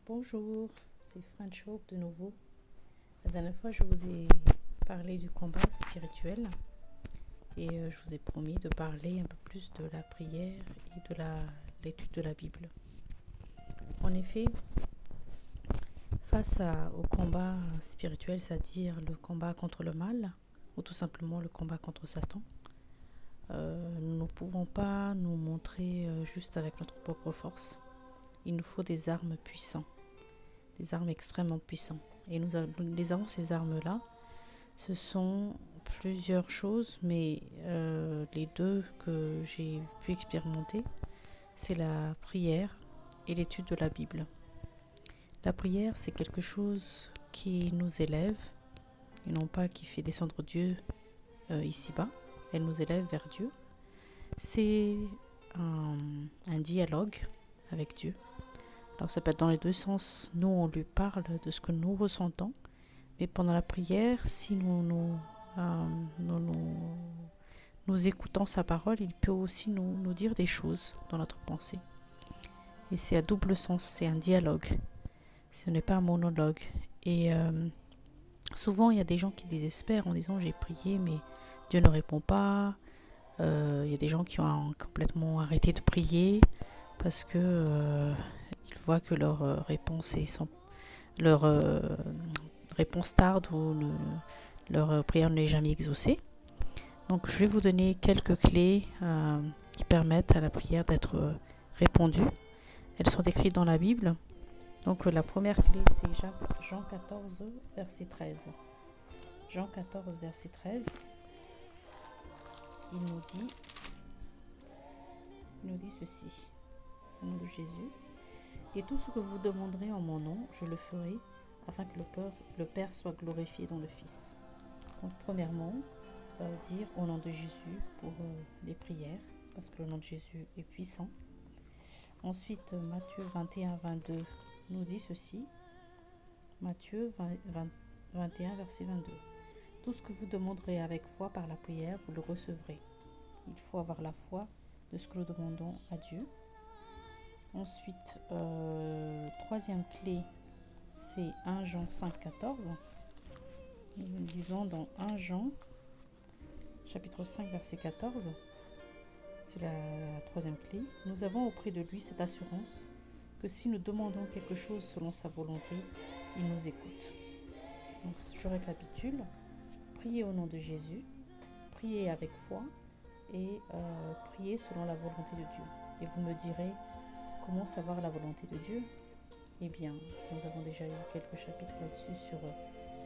Bonjour, c'est French Hope de nouveau. La dernière fois, je vous ai parlé du combat spirituel et je vous ai promis de parler un peu plus de la prière et de l'étude de la Bible. En effet, au combat spirituel, c'est-à-dire le combat contre le mal, ou tout simplement le combat contre Satan, nous ne pouvons pas nous montrer juste avec notre propre force. Il nous faut des armes puissantes, des armes extrêmement puissantes. Et nous avons ces armes-là. Ce sont plusieurs choses, mais les deux que j'ai pu expérimenter, c'est la prière et l'étude de la Bible. La prière, c'est quelque chose qui nous élève, et non pas qui fait descendre Dieu ici-bas. Elle nous élève vers Dieu. C'est un dialogue avec Dieu. Alors ça peut être dans les deux sens. Nous, on lui parle de ce que nous ressentons. Mais pendant la prière, si nous écoutons sa parole, il peut aussi nous dire des choses dans notre pensée. Et c'est à double sens, c'est un dialogue. Ce n'est pas un monologue. Et souvent, il y a des gens qui désespèrent en disant « j'ai prié, mais Dieu ne répond pas ». Il y a des gens qui ont complètement arrêté de prier parce que ils voient que leur réponse réponse tarde ou leur prière n'est jamais exaucée. Donc je vais vous donner quelques clés qui permettent à la prière d'être répondue. Elles sont écrites dans la Bible. Donc la première clé, c'est Jean 14, verset 13. Jean 14, verset 13, il nous dit ceci, au nom de Jésus. « Et tout ce que vous demanderez en mon nom, je le ferai, afin que le Père soit glorifié dans le Fils. » Donc premièrement, dire au nom de Jésus pour les prières, parce que le nom de Jésus est puissant. Ensuite, Matthieu 21, 22 nous dit ceci. Matthieu 21, verset 22. « Tout ce que vous demanderez avec foi par la prière, vous le recevrez. » Il faut avoir la foi de ce que nous demandons à Dieu. Ensuite, troisième clé, c'est 1 Jean 5, 14. Nous lisons dans 1 Jean, chapitre 5, verset 14. C'est la troisième clé. « Nous avons auprès de lui cette assurance que si nous demandons quelque chose selon sa volonté, il nous écoute. » Donc, je récapitule. Priez au nom de Jésus, priez avec foi et priez selon la volonté de Dieu. Et vous me direz, comment savoir la volonté de Dieu ? Eh bien, nous avons déjà eu quelques chapitres là-dessus sur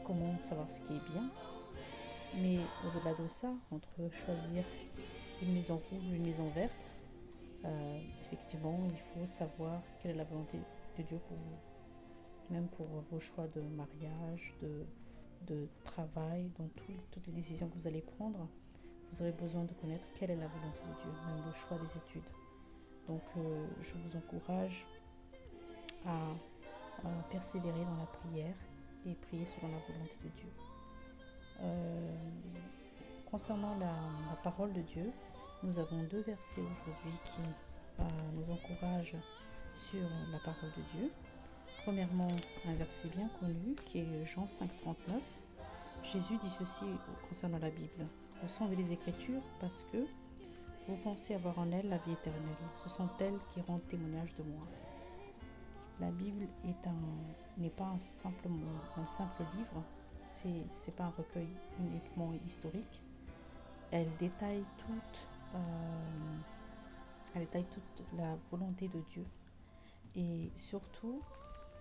comment savoir ce qui est bien. Mais au-delà de ça, entre choisir une maison rouge ou une maison verte, effectivement, il faut savoir quelle est la volonté de Dieu pour vous. Même pour vos choix de mariage, de travail, dans toutes les décisions que vous allez prendre, vous aurez besoin de connaître quelle est la volonté de Dieu, même le choix des études. Donc, je vous encourage à persévérer dans la prière et prier selon la volonté de Dieu. Concernant la parole de Dieu, nous avons deux versets aujourd'hui qui nous encouragent sur la parole de Dieu. Premièrement, un verset bien connu qui est Jean 5, 39. Jésus dit ceci concernant la Bible. « Vous sondez les Écritures parce que vous pensez avoir en elles la vie éternelle. Ce sont elles qui rendent témoignage de moi. » La Bible n'est pas un simple livre, c'est pas un recueil uniquement historique. Elle détaille toute la volonté de Dieu. Et surtout,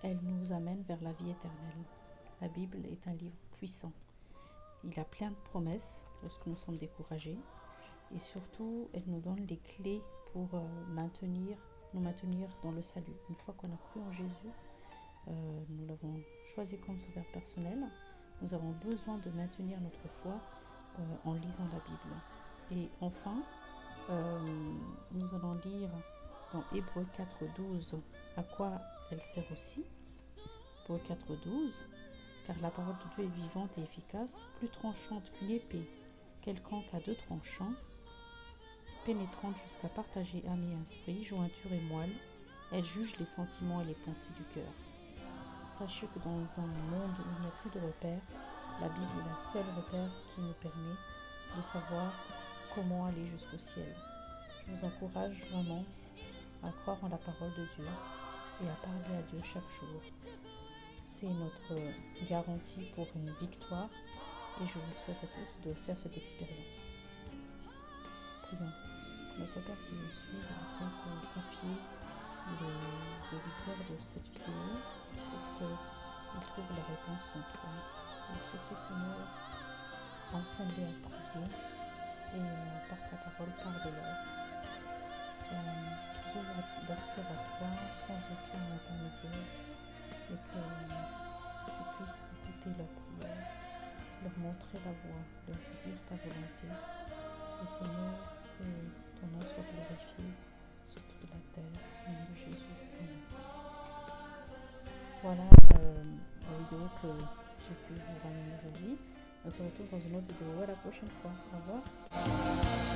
elle nous amène vers la vie éternelle. La Bible est un livre puissant. Il a plein de promesses lorsque nous sommes découragés. Et surtout, elle nous donne les clés pour nous maintenir dans le salut. Une fois qu'on a cru en Jésus, nous l'avons choisi comme sauveur personnel, nous avons besoin de maintenir notre foi en lisant la Bible. Et enfin, nous allons lire dans Hébreux 4, 12 à quoi elle sert aussi. Hébreux 4, 12. « Car la parole de Dieu est vivante et efficace, plus tranchante qu'une épée quelconque à deux tranchants, pénétrante jusqu'à partager âme et esprit, jointure et moelle. Elle juge les sentiments et les pensées du cœur. Sachez que dans un monde où il n'y a plus de repères, la Bible est la seule repère qui nous permet de savoir comment aller jusqu'au ciel. Je vous encourage vraiment à croire en la parole de Dieu et à parler à Dieu chaque jour. C'est notre garantie pour une victoire et je vous souhaite à tous de faire cette expérience. Prions. Notre Père qui nous suit, je voudrais te confier les auditeurs de cette vidéo pour qu'ils trouvent la réponse en toi. Et surtout, Seigneur, enseigne-les à prier et par ta parole, parle-leur. Qu'ils ouvrent leur cœur à toi sans aucun intermédiaire et que tu puisses écouter leur prière, leur montrer la voie, leur dire ta volonté. Et Seigneur, que ton nom soit glorifié sur toute la terre, au nom de Jésus. Amen. Voilà la vidéo que j'ai pu vous ramener aujourd'hui. On se retrouve dans une autre vidéo à la prochaine fois. Au revoir.